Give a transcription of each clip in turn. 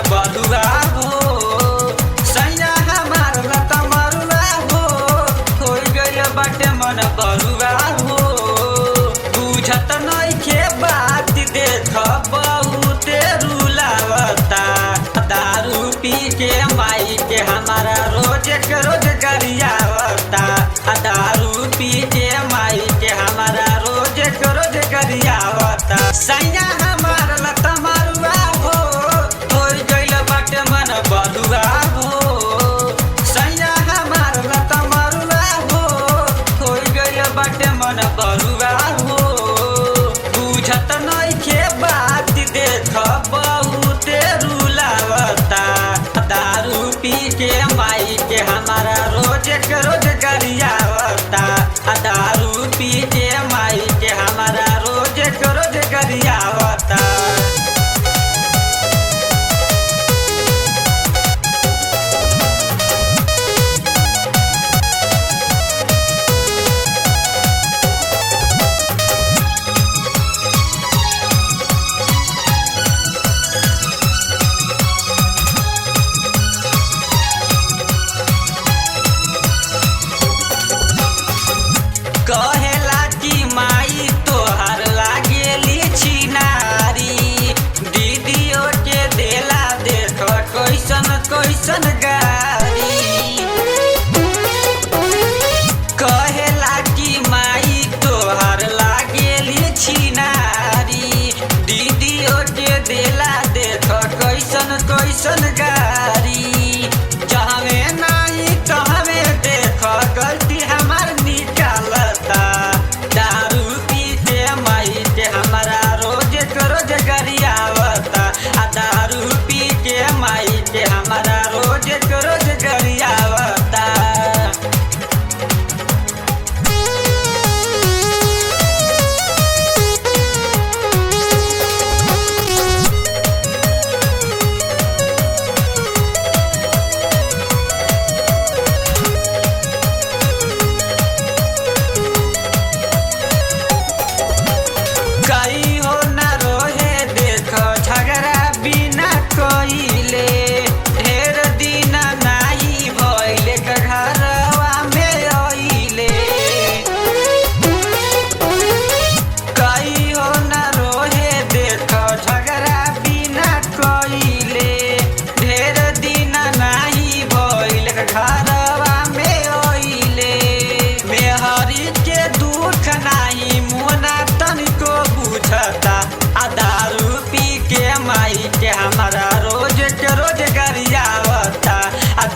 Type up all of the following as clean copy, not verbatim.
बलुआ हो। सैया हमार लता मरुआ हो गइल बाटे मन बलुआ हो। बुझत नइखे बात देख बहुते रुलावता। दारू पी के माई के हमारा रोज के रोज गरियावता। दारू पी के माई के हमारा रोज के रोज गरियावता। सैया हमार लता मरुआ हो गइल बाटे मन बलुआ हो। सैया हमार लता मरुआ हो गइल बाटे मन बलुआ हो। बुझत नइखे बात देख बहुते रुलावता। दारू पी के माई के हमारा रोज के रोज गरियावता। दारू पी के माई के हमारा रोज के रोज गरियावता। कहेला कि माई तोहर लागेली छिनारी। दीदियों के देला देख कैसन कैसन गारी। कहेला कि माई तोहर लागेली छिनारी। दीदियों के देला देख कैसन कैसन गारी। जहवे नाही तहवे देख गलती हमार निकालता। दारू पी के माई के हमारा रोज के रोज गरियावता। दारू पी के माई के हमारा रोज के रोज गरियावता। कई हो न रोहे देख झगड़ा बिना कइले। ढेर दिन नाही भइले घरवा में अइले। कई हो न रोहे देख झगड़ा बिना कइले। ढेर दिन नाही भइले घरवा में अइले। मेहरी के दुख नाही मुना तनिको बुझता। दारू पी के माई के हमारा रोज के रोज गरियावता।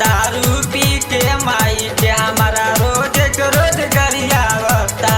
दारू पी के माई के हमारा रोज के रोज गरियावता।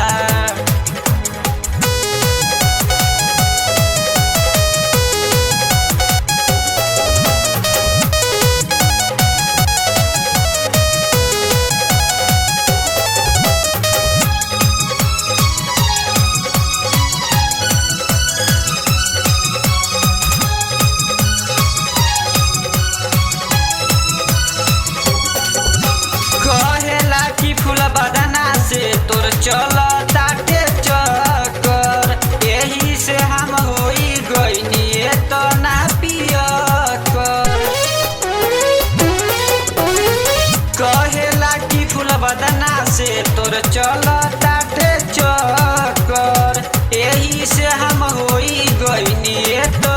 कहेला कि फूल बदना से तोर चल ताटे चक्कर। यही से हम होई गइनी तो ना पियकर। कहेला कि फूल बदना से तोर चल ताटे चक्कर। यही से हम होई गइनी तो